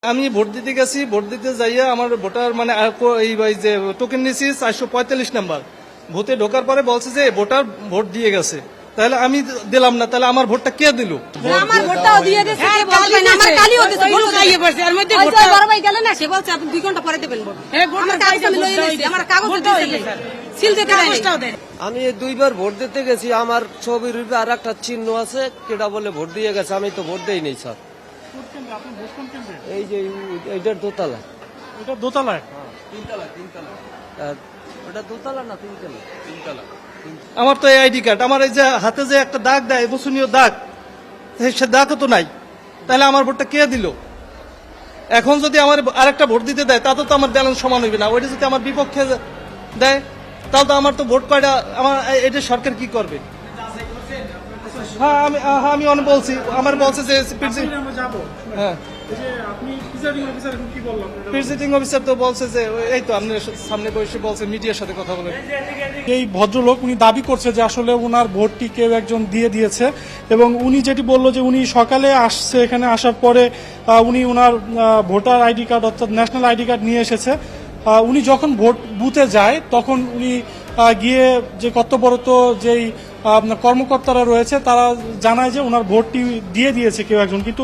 আমি ভোট দিতে গেছি, ভোট দিতে যাইয়া আমার ভোটার মানে এই যে টোকেন নিয়েছি 445 নাম্বার। ভোটে ঢোকার পরে বলছে যে ভোটার ভোট দিয়ে গেছে, তাহলে আমি দিলাম না, তাহলে আমার ভোটটা কে দিল? আমার ভোটটাও দিয়ে দিয়েছে, কে বলবেন? আমার কালিও দিয়েছে, ভোট গাইয়ে পড়ছে। এর মধ্যে ভোট বড় ভাই গেল না, সে বলছে আপনি 2 ঘন্টা পরে দেবেন ভোট। আমার কাগজ আমি লইয়ে নিয়েছি, আমার কাগজ দিয়েছে, সিল দিতে দেয়। আমি 2বার ভোট দিতে গেছি, আমার ছবির উপরে আর একটা চিহ্ন আছে, কেটা বলে ভোট দিয়ে গেছে, আমি তো ভোট দেই নেই স্যার। এই যে এইটার দোতলা, এটা দোতলায়, ওটা দোতলা না তিনতলা? তিনতলা। আমার তো এই আইডি কার্ড, আমার এই যে হাতে যে একটা দাগ দেয় বসনীয় দাগ, সে দাগও তো নাই, তাহলে আমার ভোটটা কে দিল? এখন যদি আমার আরেকটা ভোট দিতে দেয় তাতে তো আমার ব্যালেন্স সমান হইবে না। ওইটা যদি আমার বিপক্ষে দেয় তাহলে তো আমার তো ভোট কয়টা, আমার এটা সরকার কি করবে? হ্যাঁ আমি অনেক বলছি, আমার বলছে যে হ্যাঁ প্রিজাইডিং অফিসার তো বলছে যে এই তো আপনার সামনে বসে বলছে মিডিয়ার সাথে কথা বলেন। এই ভদ্রলোক উনি দাবি করছে যে আসলে ওনার ভোটটি কেউ একজন দিয়ে দিয়েছে, এবং উনি যেটি বলল যে উনি সকালে আসছে, এখানে আসার পরে উনি ওনার ভোটার আইডি কার্ড অর্থাৎ ন্যাশনাল আইডি কার্ড নিয়ে এসেছে। উনি যখন ভোট বুথে যায় তখন উনি গিয়ে যে কর্তব্যরত যেই কর্মকর্তারা রয়েছে তারা জানায় যে ওনার ভোটটি দিয়ে দিয়েছে কেউ একজন, কিন্তু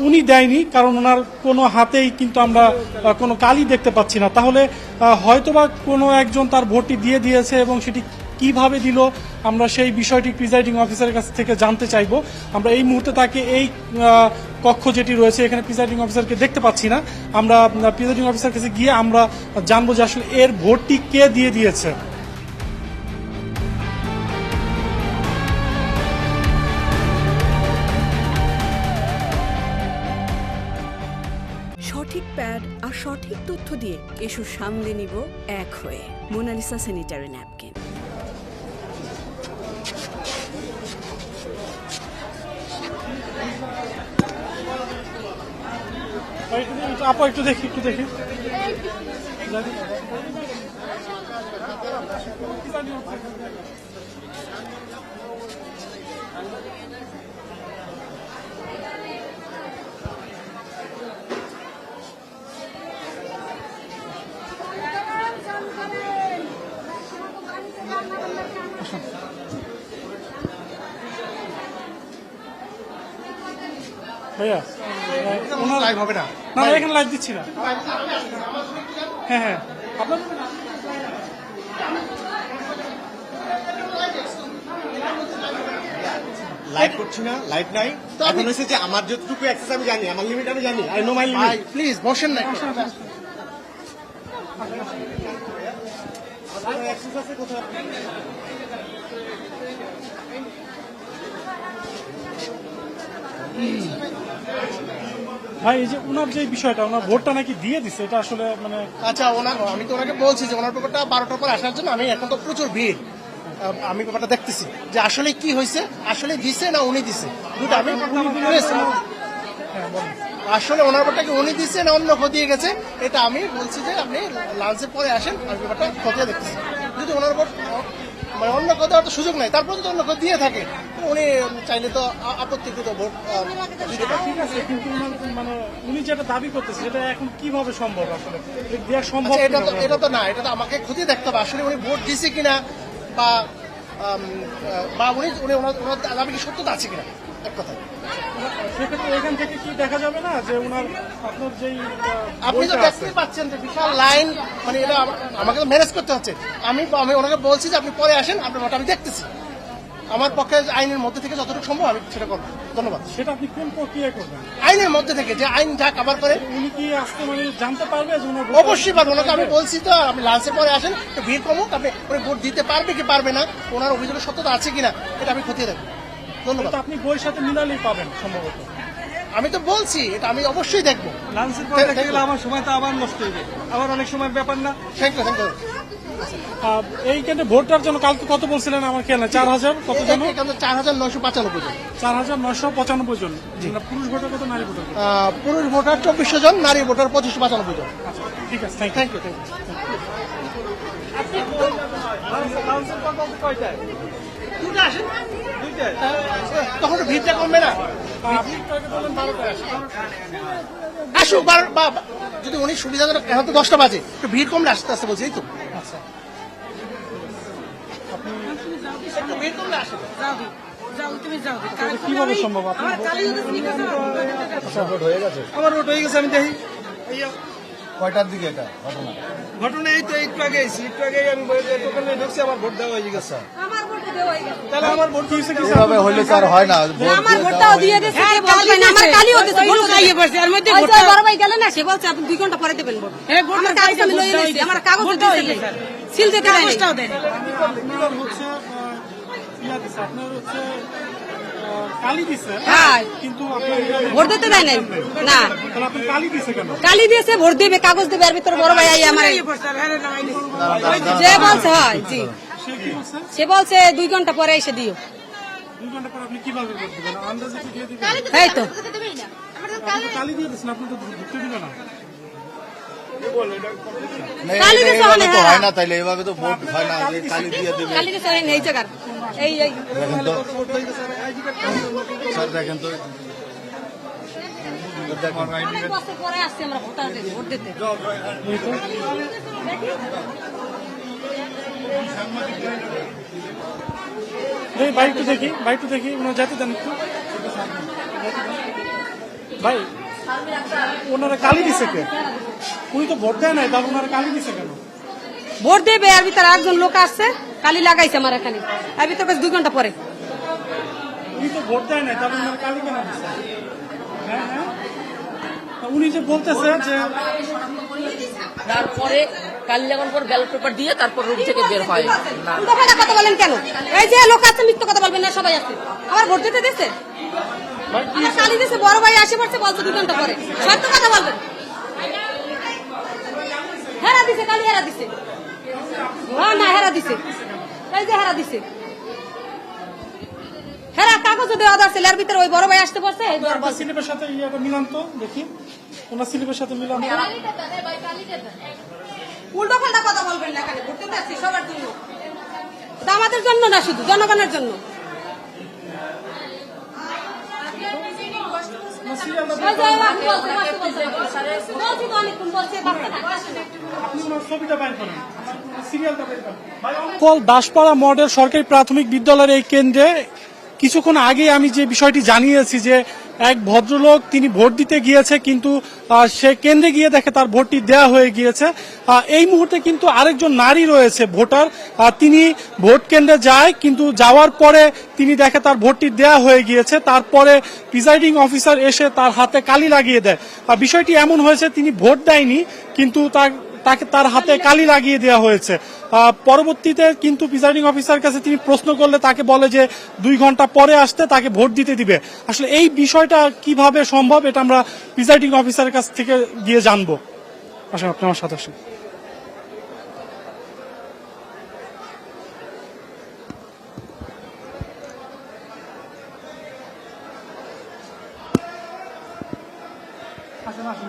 উনি দেয়নি, কারণ ওনার কোনো হাতেই কিন্তু আমরা কোনো কালি দেখতে পাচ্ছি না। তাহলে হয়তোবা কোনো একজন তার ভোটটি দিয়ে দিয়েছে, এবং সেটি কিভাবে দিল আমরা সেই বিষয়টি প্রিজাইডিং অফিসারের কাছ থেকে জানতে চাইব। আমরা এই মুহূর্তে তাকে এই কক্ষ যেটি রয়েছে এখানে প্রিজাইডিং অফিসারকে দেখতে পাচ্ছি না। আমরা প্রিজাইডিং অফিসার কাছে গিয়ে আমরা জানবো যে আসলে এর ভোটটি কে দিয়ে দিয়েছে। সঠিক প্যাড আর সঠিক তথ্য দিয়ে এসব সামলে নিব এক হয়ে। Monalisa sanitary napkin. আপা একটু দেখি, ভাইয়া ওনার লাইভ হবে না, না এখানে লাইভ দিচ্ছি না। হ্যাঁ আপনার লাইভ করছি না, লাইভ নাই। এখন হচ্ছে যে আমার যতটুকু অ্যাক্সেস আমি জানি, আমার লিমিট আমি জানি, I know my limit. Please বসেন না। অ্যাক্সেস আছে কোথায়? ভাই এই যে ওনার যে বিষয়টা, ওনার ভোটটা নাকি দিয়ে দিছে, এটা আসলে মানে আচ্ছা, আমি তো ওনাকে বলছি যে ওনার ব্যাপারটা 12টার পর আসার জন্য। আমি এখন তো প্রচুর ভিড়, আমি ব্যাপারটা দেখতেছি যে আসলে কি হয়েছে, আসলে দিছে না উনি দিছে দুটো। আমি আসলে ওনার ব্যাপারটাকে উনি দিচ্ছে না অন্য খতিয়ে গেছে, এটা আমি বলছি যে আপনি লাঞ্চের পরে আসেন, আমি ব্যাপারটা খতিয়ে দেখতেছি। যদি ওনার ভোট মানে অন্য কথা তো সুযোগ নাই, তারপর যদি অন্য কথা দিয়ে থাকে উনি চাইলে তো আপত্তিকৃত ভোট দিতে পারেন। ঠিক আছে, কিন্তু মানে উনি যেটা দাবি করতেছে এটা এখন কিভাবে সম্ভব? আসলে দেওয়া সম্ভব? এটা তো না, এটা তো আমাকে খতিয়ে দেখতে হবে আসলে উনি ভোট দিছে কিনা, বা উনি ওনার দাবি কি সত্যতা আছে কিনা, এক কথায়। সেক্ষেত্রে এখান থেকে কি দেখা যাবে না যে ওনার আপনার যেই আপনি তো দেখতেই পাচ্ছেন যে বিশাল লাইন, মানে এটা আমাকে তো ম্যানেজ করতে হচ্ছে। আমি ওনাকে বলছি যে আপনি পরে আসেন, আপনার ভোট আমি দেখতেছি। আমার পক্ষে আইনের মধ্যে থেকে যতটুকু সম্ভব আমি সেটা করবো। ধন্যবাদ। সেটা আপনি কোন প্রক্রিয়া করবেন? আইনের মধ্যে থেকে, যে আইন যা কভার করে। উনি কি আজকে মানে জানতে পারবে যে ওনার অবশ্যই পারবো। ওনাকে আমি বলছি তো আপনি লাঞ্চের পরে আসেন, ভিড় কমুক, আপনি উনি ভোট দিতে পারবে কি পারবে না, ওনার অভিযোগের সত্যতা আছে কিনা এটা আমি খতিয়ে দেখবো। ধন্যবাদ। আপনি বইয়ের সাথে মিলালেই পাবেন সম্ভবত। আমি তো বলছি এটা আমি অবশ্যই দেখবো। লাঞ্চের পরে দেখতে গেলে আমার সময় তো আবার নষ্ট হয়ে যাবে, আবার অনেক সময় ব্যাপার না। Thank you. এইখানে ভোটটার জন্য কালকে কত বলছিলেন আমার খেয়াল নাই? 4000 কত জন? 4995 জন। 4995 জন। পুরুষ ভোটার কত, নারী ভোটার? পুরুষ ভোটার 2400 জন, নারী ভোটার 2595 জন। ঠিক আছে, থ্যাংক ইউ। দুইটায় তখন ভিড়টা কমবে না? আপনি বললেন 12টায়। আসুক যদি উনি সুবিধাজনক, এখন তো 10টা বাজে, একটু ভিড় কমলে আস্তে আস্তে বলছি, এই তো আচ্ছা একটু ভিড় কমলে আসে। কিভাবে সম্ভব আপনি আমার ভোট হয়ে গেছে, আমি দেখি কয়টার দিকে এটা ঘটনা? ঘটনা এই তো একটু আগে এসেছি, একটু আগে আমি টোকেনে ঢুকছি, আমার ভোট দেওয়া হয়ে গেছে। আমার ভোটটা দেওয়া হয়ে গেছে। তাহলে আমার ভোট হয়েছে কি? এভাবে হইলে তো আর হয় না। ভোট আমার দিয়ে ভোটটাও দেওয়া দিয়ে হয়েছে। দিয়েছে, কে বলবে না, আমার কালিও দিয়েছে, ভোট খাইয়ে পড়ছে, এর মধ্যে ভোট বড় ভাই গেলেন না, সে বলছে আপনি 2 ঘন্টা পরে দেবেন ভোট। আমার কাগজ আমি লইয়ে নিয়েছি, আমার কাগজ দিয়েছে, সিল দিতে দেয় নাই। আপনার হচ্ছে আপনার হচ্ছে কালি দিছে, হ্যাঁ। কিন্তু আপনার ভোট দিতে দেয় নাই না, তাহলে আপনি কালি দিছে কেন? কালি দিয়েছে, ভোট দিবে, কাগজ দিবে, এর ভিতরে বড় ভাই আই আমার যে বলছে হয় জি, সে কি বলছে? সে বলছে 2 ঘন্টা পরে এসে দিও। 2 ঘন্টা পর আপনি কিভাবে ভোট দিবেন? আন্দাজে কি দিয়ে দিবেন? এই তো আপনি তো কালি দিয়ে দিচ্ছেন, আপনি তো ঢুকতে দিবেন না। না, কালি এটা দিছে এভাবে তো মানে, হয় না, তাইলে এভাবে তো ভোট হয় না, যে কালি দিয়ে দেবে। কালি দিয়েছে এই জায়গার এই দেখেন তো স্যার, দেখেন তো অনেক বছর পরে আসছে আমরা ভোট দিতে। এই ভাই একটু দেখি, ভাই একটু দেখি, ওনার যেতে দেন একটু। ভাই ওনারা কালি দিছে কে? উনি তো ভোট দেয় নাই, তাহলে ওনারা কালি দিছে কেন? ভোট দেবে, এর ভিতরে একজন লোক আসছে, কালি লাগাইছে আমার এখানে, এর ভিতরে 2 ঘন্টা পরে। উনি তো ভোট দেয় নাই, তাহলে ওনারা কালি কেন দিছে? হ্যাঁ হ্যাঁ, উনি যে বলতেছে যে তারপরে কালি লাগানোর পর ব্যালট পেপার দিয়ে তারপর রুম থেকে বের হয় না। উল্টো পাল্টা কথা বলেন কেন? এই যে লোক আছে মিথ্যা কথা বলবেন না, সবাই আছে। আমার ভোট দিতে দিছে, আমার কালি দিছে, বড় ভাই আসে পড়ছে, বলছে 2 ঘন্টা পরে। সত্য কথা বলবেন। হেরা দিছে, কালি হেরা দিছে। হ্যাঁ না, হেরা দিছে, এই যে হেরা দিছে, হেরা কাগজ দেওয়া আছে, এর ভিতরে ওই বড় ভাই আসতে পারছে, এই বড় আপনার স্লিপের সাথে ইয়েটা মিলান তো দেখি, ওনার স্লিপের সাথে মিলান তো। উল্টো পাল্টা কথা বলবেন না, এখানে ভোট দিতে আসছি সবার জন্য, এটা আমাদের জন্য না, শুধু জনগণের জন্য। ওই যে আপনি বলছেন, বলছি তো অনেকক্ষণ, বলছে বাচ্চা থাকতে আসে না। আপনি ওনার ছবিটা বাইর করেন, সিরিয়ালটা বাইর করেন। কল দাসপাড়া মডেল সরকারি প্রাথমিক বিদ্যালয়ের এই কেন্দ্রে কিছুক্ষণ আগে আমি যে বিষয়টি জানিয়েছি যে এক ভদ্রলোক তিনি ভোট দিতে গিয়েছে, কিন্তু সে কেন্দ্রে গিয়ে দেখে তার ভোটটি দেয়া হয়ে গিয়েছে। এই মুহূর্তে কিন্তু আরেকজন নারী রয়েছে ভোটার, তিনি ভোট কেন্দ্রে যায়, কিন্তু যাওয়ার পরে তিনি দেখে তার ভোটটি দেয়া হয়ে গিয়েছে। তারপরে প্রিসাইডিং অফিসার এসে তার হাতে কালি লাগিয়ে দেয়। বিষয়টি এমন হয়েছে, তিনি ভোট দেয়নি, কিন্তু তার হাতে কালি লাগিয়ে দেওয়া হয়েছে। পরবর্তীতে কিন্তু প্রিসাইডিং অফিসার কাছে তিনি প্রশ্ন করলে তাকে বলে যে 2 ঘন্টা পরে আসতে তাকে ভোট দিতে দিবে। আসলে এই বিষয়টা কিভাবে সম্ভব, এটা আমরা প্রিসাইডিং অফিসারের কাছ থেকে গিয়ে জানবো। আসলে আপনি আমার সাথে আসুন।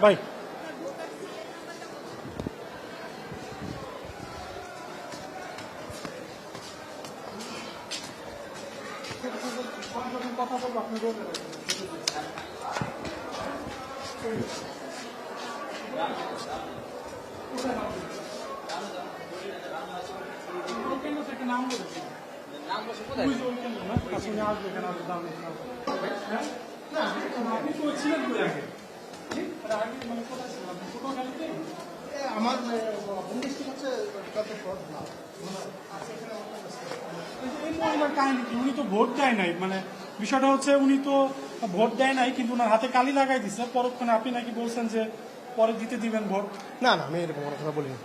ভাই কথা বলবো, আপনি বলবেন। নাম বলেছি, আসলে আসবে এখানে, আপনি তো ছিলেন কই আগে? আগে মানে কোথায় ছিলেন আপনি? ছোটখালিতে? আমার বন্ধু হচ্ছে এই মহিলার কাহিনী কি? উনি তো ভোট দেয় নাই, মানে বিষয়টা হচ্ছে উনি তো ভোট দেয় নাই, কিন্তু ওনার হাতে কালি লাগাই দিচ্ছে। পরক্ষণে আপনি নাকি বলছেন যে পরে দিতে দিবেন ভোট। না না, আমি এরকম কোনো কথা বলিনি।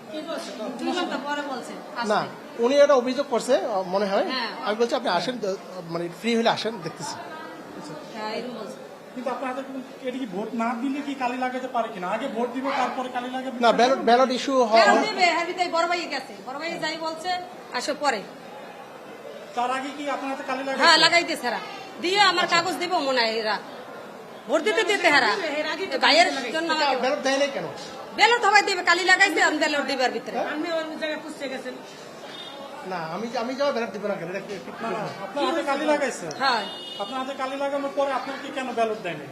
2 ঘন্টা পরে বলছে না, উনি এটা অভিযোগ করছে মনে হয়। হ্যাঁ। আমি বলছি আপনি আসেন, মানে ফ্রি হলে আসেন, দেখতেছি। হ্যাঁ, এরকম বলছে। কিন্তু আপনার হাতে এটা কি ভোট না দিলে কি কালি লাগাতে পারে কিনা? আগে ভোট দিবে তারপরে কালি লাগাবে? না, ব্যালট ইস্যু ফেরত দেবে, হ্যাঁ, ভিতরে বড় ভাই গেছে, বড় ভাই যাই বলছে আসো পরে। তার আগে কি আপনার হাতে কালি লাগাবে? হ্যাঁ, লাগাইতেছে হেরা, দিয়ে আমার কাগজ দিব মনে হয় এরা ভোট দিতে দিতে হেরা ভাইয়ের জন্য আমাকে ব্যালট দেয় নাই কেন? ব্যালট হবাই দেবে, কালি লাগাইছে, আমি ব্যালট দিবে এর ভিতরে। না আমি যাওয়া ব্যালট দিব না কেন এটা কি না, না, আপনার হাতে কালি লাগাইছে হ্যাঁ আপনার হাতে কালি লাগানোর পরে আপনাকে কেন ব্যালট দেয়নি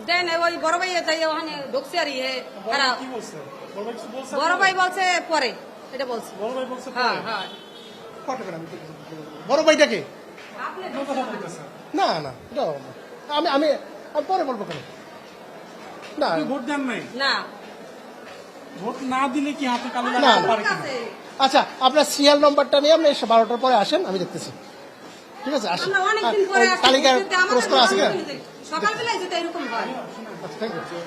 দেন ওই বড় ভাই যাই ওখানে ঢুকছে আর ইয়ে তারা কি বলছে বড় ভাই কিছু বলছে বড় ভাই বলছে পরে এটা বলছে বড় ভাই বলছে হ্যাঁ হ্যাঁ কত করে আমি বড় ভাইটাকে আপনার কথা বলতেছে না না এটা আমি আমি আমি পরে বলবো কেন না আপনি ভোট দেন নাই না ভোট না দিলে কি হাতে কালি না, লাগাতে না। পারে কিনা আচ্ছা আপনার সিরিয়াল নম্বরটা নিয়ে আপনি 12টার পরে আসেন আমি দেখতেছি ঠিক আছে আসেন আমরা অনেকদিন পরে তালিকার আসছি, আমাদের প্রশ্ন আছে কিনা সকালবেলায় যেটা এরকম হয় আচ্ছা থ্যাংক ইউ